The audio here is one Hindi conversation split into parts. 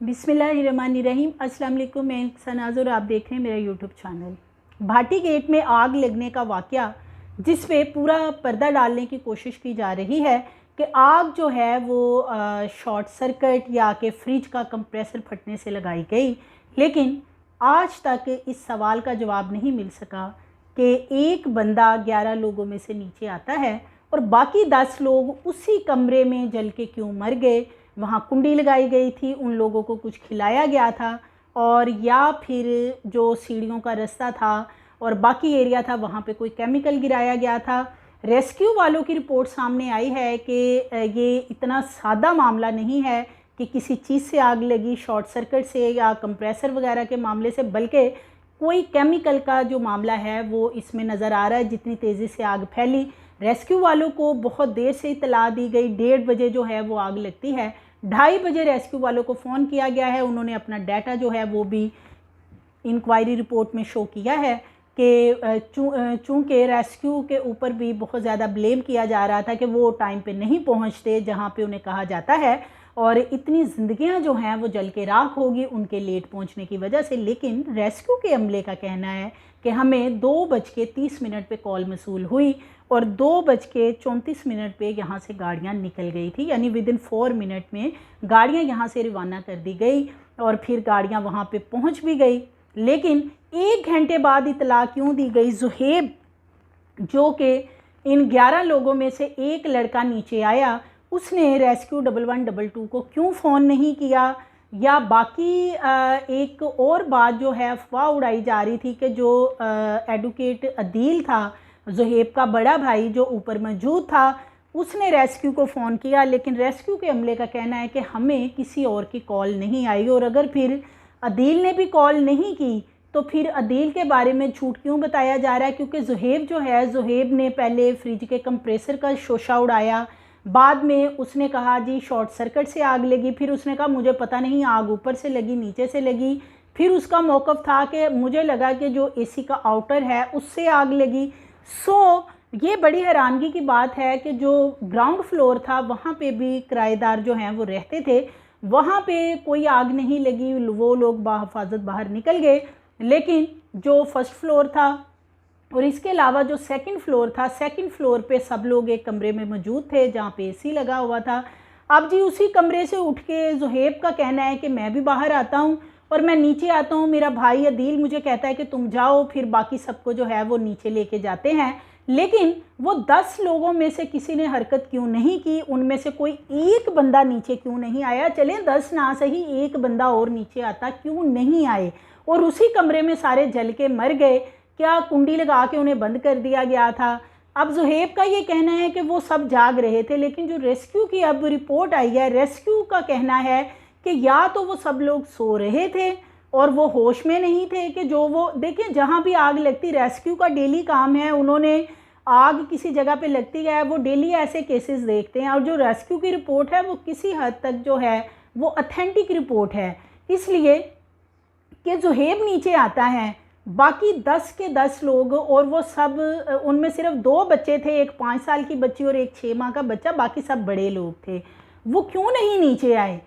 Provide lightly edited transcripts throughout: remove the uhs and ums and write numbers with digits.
बिस्मिल्लाहिर्रहमानिर्रहीम। अस्सलाम वालेकुम। मैं सनाज़ और आप देख रहे हैं मेरा यूट्यूब चैनल। भाटी गेट में आग लगने का वाक़या, जिस पे पूरा पर्दा डालने की कोशिश की जा रही है कि आग जो है वो शॉर्ट सर्किट या कि फ्रिज का कंप्रेसर फटने से लगाई गई, लेकिन आज तक इस सवाल का जवाब नहीं मिल सका कि एक बंदा 11 लोगों में से नीचे आता है और बाकी 10 लोग उसी कमरे में जल के क्यों मर गए। वहाँ कुंडी लगाई गई थी, उन लोगों को कुछ खिलाया गया था, और या फिर जो सीढ़ियों का रास्ता था और बाकी एरिया था वहाँ पे कोई केमिकल गिराया गया था। रेस्क्यू वालों की रिपोर्ट सामने आई है कि ये इतना सादा मामला नहीं है कि किसी चीज़ से आग लगी, शॉर्ट सर्किट से या कंप्रेसर वगैरह के मामले से, बल्कि कोई केमिकल का जो मामला है वो इसमें नज़र आ रहा है। जितनी तेज़ी से आग फैली, रेस्क्यू वालों को बहुत देर से इतला दी गई। 1:30 बजे जो है वो आग लगती है, 2:30 बजे रेस्क्यू वालों को फ़ोन किया गया है। उन्होंने अपना डाटा जो है वो भी इंक्वायरी रिपोर्ट में शो किया है कि चूँकि रेस्क्यू के ऊपर भी बहुत ज़्यादा ब्लेम किया जा रहा था कि वो टाइम पे नहीं पहुँचते जहाँ पे उन्हें कहा जाता है, और इतनी ज़िंदगियाँ जो हैं वो जल के राख होगी उनके लेट पहुँचने की वजह से। लेकिन रेस्क्यू के अमले का कहना है कि हमें 2:30 पे कॉल मसूल हुई और 2:34 पे यहाँ से गाड़ियाँ निकल गई थी, यानी विदिन 4 मिनट में गाड़ियाँ यहाँ से रवाना कर दी गई और फिर गाड़ियाँ वहाँ पे पहुँच भी गई। लेकिन 1 घंटे बाद इतला क्यों दी गई? ज़ुहेब, जो कि इन 11 लोगों में से एक लड़का नीचे आया, उसने रेस्क्यू 1122 को क्यों फ़ोन नहीं किया? या बाकी एक और बात जो है अफवाह उड़ाई जा रही थी कि जो एडवोकेट अदील था, ज़ुहेब का बड़ा भाई जो ऊपर मौजूद था, उसने रेस्क्यू को फ़ोन किया, लेकिन रेस्क्यू के अमले का कहना है कि हमें किसी और की कॉल नहीं आई। और अगर फिर अदील ने भी कॉल नहीं की तो फिर अदील के बारे में झूठ क्यों बताया जा रहा है? क्योंकि ज़ुहेब जो है, ज़ुहेब ने पहले फ्रिज के कंप्रेसर का शोशा उड़ाया, बाद में उसने कहा जी शॉर्ट सर्किट से आग लगी, फिर उसने कहा मुझे पता नहीं आग ऊपर से लगी नीचे से लगी, फिर उसका मौक़िफ़ था कि मुझे लगा कि जो एसी का आउटर है उससे आग लगी। ये बड़ी हैरानगी की बात है कि जो ग्राउंड फ्लोर था वहाँ पे भी किराएदार जो हैं वो रहते थे, वहाँ पे कोई आग नहीं लगी, वो लोग बाहिफाजत बाहर निकल गए। लेकिन जो फर्स्ट फ्लोर था और इसके अलावा जो सेकंड फ्लोर था, सेकंड फ्लोर पे सब लोग एक कमरे में मौजूद थे जहाँ पे एसी लगा हुआ था। अब जी उसी कमरे से उठ के ज़ुहेब का कहना है कि मैं भी बाहर आता हूँ और मैं नीचे आता हूँ, मेरा भाई अदील मुझे कहता है कि तुम जाओ, फिर बाकी सबको जो है वो नीचे लेके जाते हैं। लेकिन वो 10 लोगों में से किसी ने हरकत क्यों नहीं की? उनमें से कोई एक बंदा नीचे क्यों नहीं आया? चले 10 ना सही, एक बंदा और नीचे आता क्यों नहीं आए? और उसी कमरे में सारे जल के मर गए। क्या कुंडी लगा के उन्हें बंद कर दिया गया था? अब ज़ुहेब का ये कहना है कि वो सब जाग रहे थे, लेकिन जो रेस्क्यू की अब रिपोर्ट आई है, रेस्क्यू का कहना है कि या तो वो सब लोग सो रहे थे और वो होश में नहीं थे, कि जो वो देखिए जहाँ भी आग लगती, रेस्क्यू का डेली काम है, उन्होंने आग किसी जगह पे लगती है, वो डेली ऐसे केसेस देखते हैं, और जो रेस्क्यू की रिपोर्ट है वो किसी हद तक जो है वो ऑथेंटिक रिपोर्ट है। इसलिए कि ज़ुहेब नीचे आता है, बाकी 10 के 10 लोग, और वो सब, उनमें सिर्फ 2 बच्चे थे, एक 5 साल की बच्ची और एक 6 माह का बच्चा, बाकी सब बड़े लोग थे। वो क्यों नहीं नीचे आए?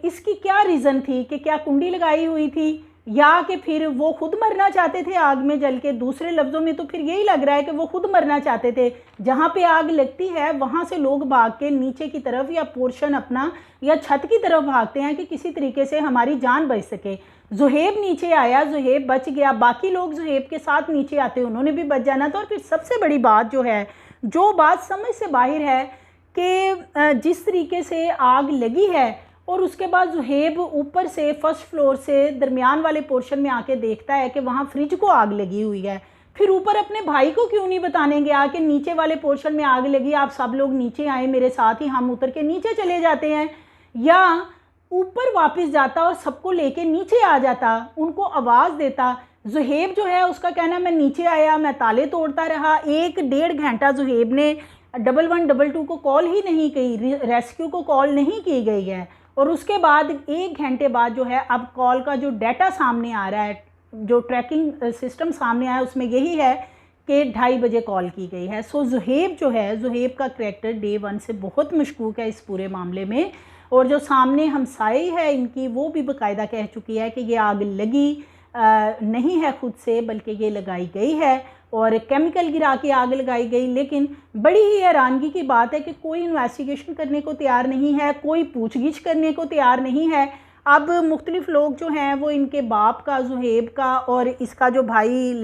इसकी क्या रीज़न थी? कि क्या कुंडी लगाई हुई थी, या कि फिर वो खुद मरना चाहते थे आग में जल के? दूसरे लफ्ज़ों में तो फिर यही लग रहा है कि वो खुद मरना चाहते थे। जहाँ पे आग लगती है वहाँ से लोग भाग के नीचे की तरफ या पोर्शन अपना या छत की तरफ भागते हैं कि किसी तरीके से हमारी जान बच सके। ज़ुहेब नीचे आया, ज़ुहेब बच गया, बाकी लोग ज़ुहेब के साथ नीचे आते उन्होंने भी बच जाना था। और फिर सबसे बड़ी बात जो है, जो बात समझ से बाहर है, कि जिस तरीके से आग लगी है और उसके बाद ज़ुहेब ऊपर से फर्स्ट फ्लोर से दरमियान वाले पोर्शन में आके देखता है कि वहाँ फ्रिज को आग लगी हुई है, फिर ऊपर अपने भाई को क्यों नहीं बताने गया कि नीचे वाले पोर्शन में आग लगी, आप सब लोग नीचे आए मेरे साथ ही, हम उतर के नीचे चले जाते हैं? या ऊपर वापस जाता और सबको लेके नीचे आ जाता, उनको आवाज़ देता। ज़ुहेब जो है उसका कहना, मैं नीचे आया, मैं ताले तोड़ता रहा, 1-1.5 घंटा ज़ुहेब ने 1122 को कॉल ही नहीं की, रेस्क्यू को कॉल नहीं की गई है। और उसके बाद 1 घंटे बाद जो है अब कॉल का जो डाटा सामने आ रहा है, जो ट्रैकिंग सिस्टम सामने आया, उसमें यही है कि 2:30 बजे कॉल की गई है। ज़ुहेब जो है, ज़ुहेब का करैक्टर डे 1 से बहुत मशकूक है इस पूरे मामले में। और जो सामने हमसाई है इनकी वो भी बाकायदा कह चुकी है कि ये आग लगी नहीं है खुद से, बल्कि ये लगाई गई है और केमिकल गिरा के आग लगाई गई। लेकिन बड़ी ही हैरानगी की बात है कि कोई इन्वेस्टिगेशन करने को तैयार नहीं है, कोई पूछगिछ करने को तैयार नहीं है। अब मुख्तलिफ लोग जो हैं वो इनके बाप का, ज़ुहेब का और इसका जो भाई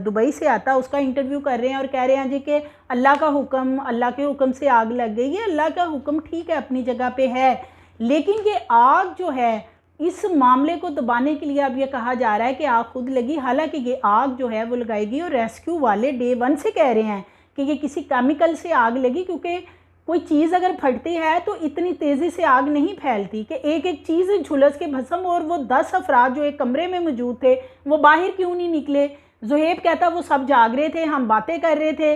दुबई से आता उसका इंटरव्यू कर रहे हैं और कह रहे हैं जी कि अल्लाह का हुक्म, अल्लाह के हुक्म से आग लग गई। ये अल्लाह का हुक्म ठीक है, अपनी जगह पे है, लेकिन ये आग जो है इस मामले को दबाने के लिए अब ये कहा जा रहा है कि आग खुद लगी। हालांकि ये आग जो है वो लगाएगी और रेस्क्यू वाले डे 1 से कह रहे हैं कि ये किसी केमिकल से आग लगी, क्योंकि कोई चीज़ अगर फटती है तो इतनी तेज़ी से आग नहीं फैलती कि एक एक चीज़ झुलस के भस्म। और वो 10 अफराद जो एक कमरे में मौजूद थे वो बाहर क्यों नहीं निकले? ज़ुहेब कहता वो सब जाग रहे थे, हम बातें कर रहे थे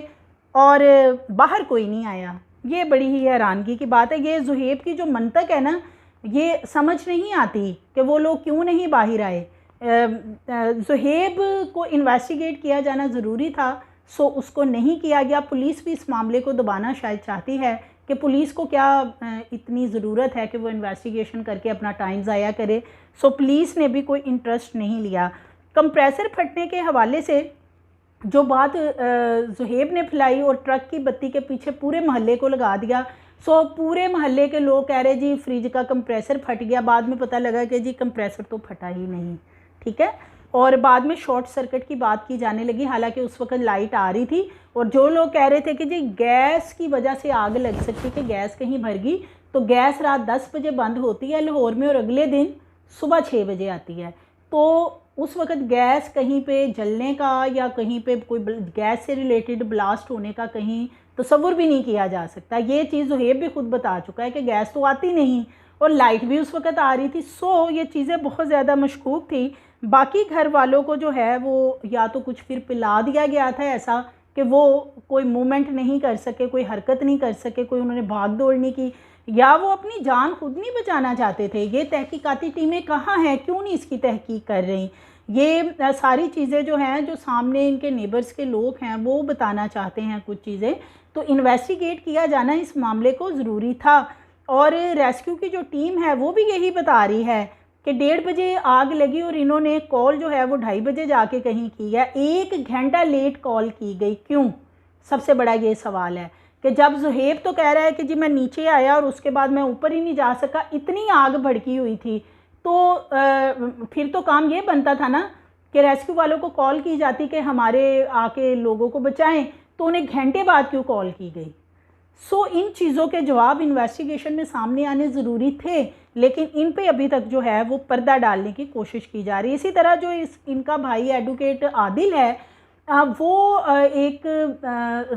और बाहर कोई नहीं आया। ये बड़ी ही हैरानगी की बात है। ये ज़ुहेब की जो मंतक है ना, ये समझ नहीं आती कि वो लोग क्यों नहीं बाहर आए। ज़ुहेब को इन्वेस्टिगेट किया जाना ज़रूरी था, सो उसको नहीं किया गया। पुलिस भी इस मामले को दबाना शायद चाहती है कि पुलिस को क्या इतनी ज़रूरत है कि वो इन्वेस्टिगेशन करके अपना टाइम ज़ाया करे। सो पुलिस ने भी कोई इंटरेस्ट नहीं लिया। कंप्रेसर फटने के हवाले से जो बात ज़ुहेब ने फैलाई और ट्रक की बत्ती के पीछे पूरे मोहल्ले को लगा दिया। सो पूरे मोहल्ले के लोग कह रहे जी फ्रिज का कंप्रेसर फट गया। बाद में पता लगा कि जी कंप्रेसर तो फटा ही नहीं, ठीक है। और बाद में शॉर्ट सर्किट की बात की जाने लगी, हालांकि उस वक्त लाइट आ रही थी और जो लोग कह रहे थे कि जी गैस की वजह से आग लग सकती, कि गैस कहीं भर गई, तो गैस रात 10 बजे बंद होती है लाहौर में और अगले दिन सुबह 6 बजे आती है। तो उस वक्त गैस कहीं पे जलने का या कहीं पे कोई गैस से रिलेटेड ब्लास्ट होने का कहीं तसव्वुर भी नहीं किया जा सकता। ये चीज़ ज़ुहेब भी खुद बता चुका है कि गैस तो आती नहीं और लाइट भी उस वक्त आ रही थी। सो ये चीज़ें बहुत ज़्यादा मशकूक थी। बाकी घर वालों को जो है वो या तो कुछ फिर पिला दिया गया था ऐसा कि वो कोई मूवमेंट नहीं कर सके, कोई हरकत नहीं कर सके, कोई उन्होंने भाग दौड़ नहीं की, या वो अपनी जान खुद नहीं बचाना चाहते थे। ये तहकीकाती टीमें कहाँ हैं, क्यों नहीं इसकी तहकीक कर रही? ये सारी चीज़ें जो हैं, जो सामने इनके नेबर्स के लोग हैं वो बताना चाहते हैं कुछ चीज़ें, तो इन्वेस्टिगेट किया जाना इस मामले को ज़रूरी था। और रेस्क्यू की जो टीम है वो भी यही बता रही है कि 1:30 बजे आग लगी और इन्होंने कॉल जो है वो 2:30 बजे जाके कहीं की है। 1 घंटा लेट कॉल की गई, क्यों? सबसे बड़ा ये सवाल है कि जब ज़ुहेब तो कह रहा है कि जी मैं नीचे आया और उसके बाद मैं ऊपर ही नहीं जा सका, इतनी आग भड़की हुई थी, तो फिर तो काम ये बनता था ना कि रेस्क्यू वालों को कॉल की जाती कि हमारे आके लोगों को बचाएं, तो उन्हें घंटे बाद क्यों कॉल की गई? सो इन चीज़ों के जवाब इन्वेस्टिगेशन में सामने आने ज़रूरी थे, लेकिन इन पे अभी तक जो है वो पर्दा डालने की कोशिश की जा रही है। इसी तरह जो इनका भाई एडवोकेट आदिल है, वो एक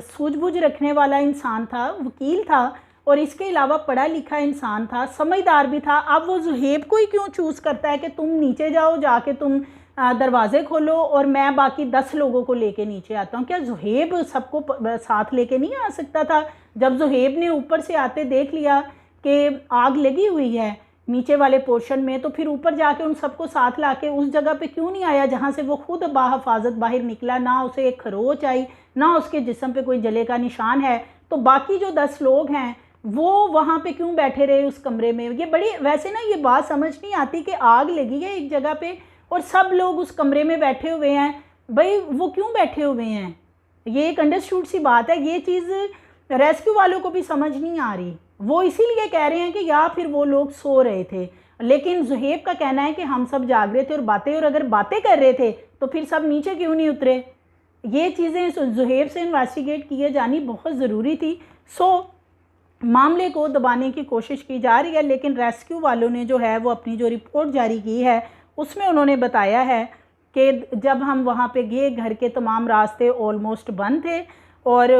सूझबूझ रखने वाला इंसान था, वकील था और इसके अलावा पढ़ा लिखा इंसान था, समझदार भी था। अब वो ज़ुहेब को ही क्यों चूज़ करता है कि तुम नीचे जाओ, जाके तुम दरवाज़े खोलो और मैं बाकी 10 लोगों को लेके नीचे आता हूँ? क्या ज़ुहेब सबको साथ लेके नहीं आ सकता था? जब ज़ुहेब ने ऊपर से आते देख लिया कि आग लगी हुई है नीचे वाले पोर्शन में, तो फिर ऊपर जाके उन सबको साथ लाके उस जगह पे क्यों नहीं आया जहाँ से वो खुद बाहिफाजत बाहर निकला? ना उसे एक खरोच आई, ना उसके जिस्म पे कोई जले का निशान है। तो बाकी जो 10 लोग हैं वो वहाँ पे क्यों बैठे रहे उस कमरे में? ये बड़ी, वैसे ना ये बात समझ नहीं आती कि आग लगी है एक जगह पे और सब लोग उस कमरे में बैठे हुए हैं, भाई वो क्यों बैठे हुए हैं? ये एक अंडरस्टूड सी बात है। ये चीज़ रेस्क्यू वालों को भी समझ नहीं आ रही। वो इसीलिए कह रहे हैं कि या फिर वो लोग सो रहे थे, लेकिन ज़ुहेब का कहना है कि हम सब जाग रहे थे और अगर बातें कर रहे थे तो फिर सब नीचे क्यों नहीं उतरे? ये चीज़ें ज़ुहेब से इन्वेस्टिगेट किए जानी बहुत ज़रूरी थी। सो मामले को दबाने की कोशिश की जा रही है, लेकिन रेस्क्यू वालों ने जो है वो अपनी जो रिपोर्ट जारी की है उसमें उन्होंने बताया है कि जब हम वहाँ पे गए घर के तमाम रास्ते ऑलमोस्ट बंद थे और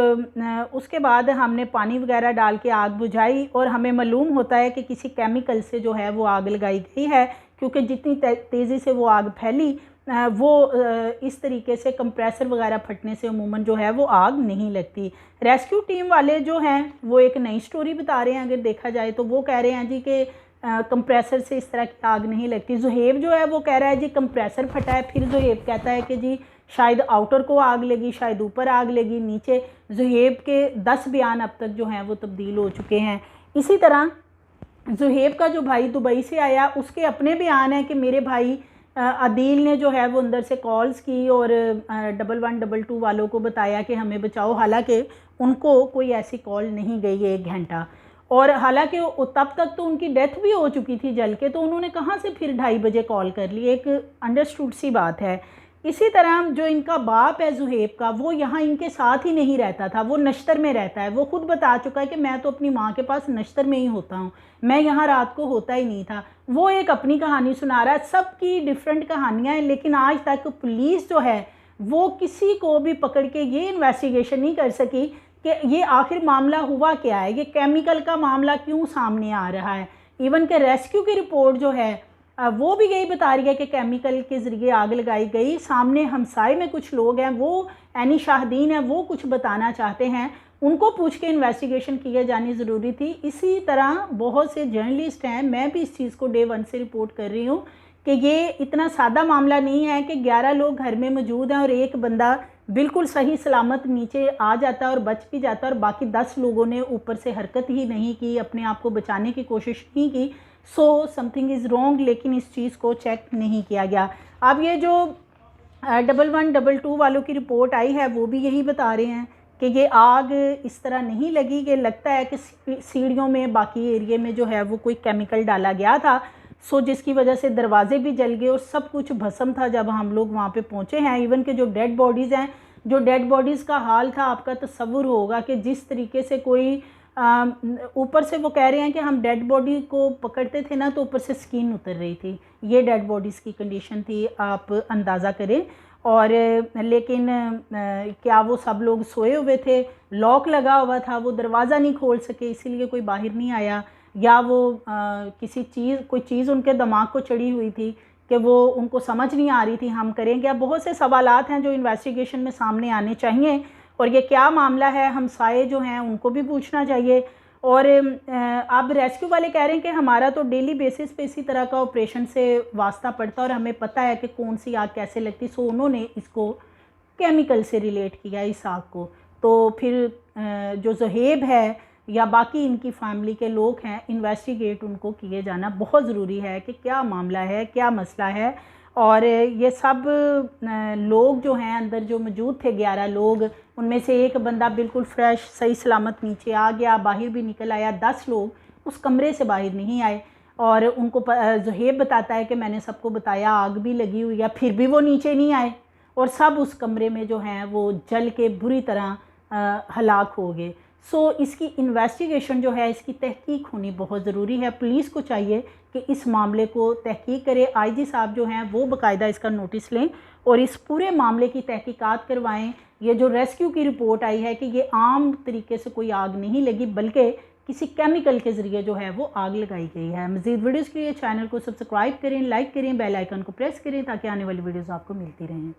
उसके बाद हमने पानी वगैरह डाल के आग बुझाई और हमें मालूम होता है कि किसी केमिकल से जो है वो आग लगाई गई है, क्योंकि जितनी तेज़ी से वो आग फैली वो इस तरीके से कंप्रेसर वगैरह फटने से अमूमन जो है वो आग नहीं लगती। रेस्क्यू टीम वाले जो हैं वो एक नई स्टोरी बता रहे हैं, अगर देखा जाए तो वो कह रहे हैं जी कि कंप्रेसर से इस तरह की आग नहीं लगती। ज़ुहेब जो है वो कह रहा है जी कंप्रेसर फटा है, फिर ज़ुहेब कहता है कि जी शायद आउटर को आग लगी, शायद ऊपर आग लगी, नीचे। ज़ुहेब के 10 बयान अब तक जो हैं वो तब्दील हो चुके हैं। इसी तरह ज़ुहैब का जो भाई दुबई से आया, उसके अपने बयान है कि मेरे भाई अदील ने जो है वो अंदर से कॉल्स की और 1122 वालों को बताया कि हमें बचाओ, हालांकि उनको कोई ऐसी कॉल नहीं गई 1 घंटा। और हालांकि तब तक तो उनकी डेथ भी हो चुकी थी जल के, तो उन्होंने कहाँ से फिर 2:30 बजे कॉल कर ली, एक अंडरस्टूड सी बात है। इसी तरह जो इनका बाप है ज़ुहैब का, वो यहाँ इनके साथ ही नहीं रहता था, वो नश्तर में रहता है। वो खुद बता चुका है कि मैं तो अपनी माँ के पास नश्तर में ही होता हूँ, मैं यहाँ रात को होता ही नहीं था। वो एक अपनी कहानी सुना रहा है, सबकी डिफरेंट कहानियाँ हैं, लेकिन आज तक पुलिस जो है वो किसी को भी पकड़ के ये इन्वेस्टिगेशन नहीं कर सकी कि ये आखिर मामला हुआ क्या है, ये केमिकल का मामला क्यों सामने आ रहा है। इवन के रेस्क्यू की रिपोर्ट जो है वो भी यही बता रही है कि केमिकल के ज़रिए आग लगाई गई। सामने हमसाए में कुछ लोग हैं, वो एनी शाहदीन है, वो कुछ बताना चाहते हैं, उनको पूछ के इन्वेस्टिगेशन किए जानी ज़रूरी थी। इसी तरह बहुत से जर्नलिस्ट हैं, मैं भी इस चीज़ को डे 1 से रिपोर्ट कर रही हूँ कि ये इतना सादा मामला नहीं है कि 11 लोग घर में मौजूद हैं और एक बंदा बिल्कुल सही सलामत नीचे आ जाता है और बच भी जाता है और बाकी 10 लोगों ने ऊपर से हरकत ही नहीं की, अपने आप को बचाने की कोशिश नहीं की। सो समथिंग इज़ रॉन्ग, लेकिन इस चीज़ को चेक नहीं किया गया। अब ये जो 1122 वालों की रिपोर्ट आई है वो भी यही बता रहे हैं कि ये आग इस तरह नहीं लगी, कि लगता है कि सीढ़ियों में बाकी एरिए में जो है वो कोई केमिकल डाला गया था, सो जिसकी वजह से दरवाजे भी जल गए और सब कुछ भस्म था जब हम लोग वहाँ पे पहुँचे हैं। इवन के जो डेड बॉडीज़ हैं, जो डेड बॉडीज़ का हाल था, आपका तसव्वुर होगा कि जिस तरीके से कोई ऊपर से, वो कह रहे हैं कि हम डेड बॉडी को पकड़ते थे ना तो ऊपर से स्किन उतर रही थी, ये डेड बॉडीज़ की कंडीशन थी, आप अंदाज़ा करें। और लेकिन क्या वो सब लोग सोए हुए थे, लॉक लगा हुआ था, वो दरवाज़ा नहीं खोल सके इसीलिए कोई बाहर नहीं आया, या वो कोई चीज़ उनके दिमाग को चढ़ी हुई थी कि वो उनको समझ नहीं आ रही थी हम करें क्या। बहुत से सवालात हैं जो इन्वेस्टिगेशन में सामने आने चाहिए, और ये क्या मामला है हमसाए जो हैं उनको भी पूछना चाहिए। और अब रेस्क्यू वाले कह रहे हैं कि हमारा तो डेली बेसिस पे इसी तरह का ऑपरेशन से वास्ता पड़ता और हमें पता है कि कौन सी आग कैसे लगती, सो उन्होंने इसको केमिकल से रिलेट किया इस आग को। तो फिर जो ज़ुहैब है या बाकी इनकी फैमिली के लोग हैं, इन्वेस्टिगेट उनको किए जाना बहुत ज़रूरी है कि क्या मामला है, क्या मसला है। और ये सब लोग जो हैं अंदर जो मौजूद थे 11 लोग, उनमें से एक बंदा बिल्कुल फ्रेश सही सलामत नीचे आ गया, बाहर भी निकल आया। 10 लोग उस कमरे से बाहर नहीं आए और उनको ज़ुहैब बताता है कि मैंने सबको बताया आग भी लगी हुई है, फिर भी वो नीचे नहीं आए और सब उस कमरे में जो हैं वो जल के बुरी तरह हलाक हो गए। सो इसकी इन्वेस्टिगेशन जो है, इसकी तहकीक होनी बहुत ज़रूरी है। पुलिस को चाहिए कि इस मामले को तहकीक करे। आईजी साहब जो हैं वो बाकायदा इसका नोटिस लें और इस पूरे मामले की तहकीकात करवाएं। ये जो रेस्क्यू की रिपोर्ट आई है कि ये आम तरीके से कोई आग नहीं लगी, बल्कि किसी केमिकल के ज़रिए जो है वो आग लगाई गई है। मज़ीद वीडियोज़ के लिए चैनल को सब्सक्राइब करें, लाइक करें, बेल आइकन को प्रेस करें ताकि आने वाली वीडियोज़ आपको मिलती रहें।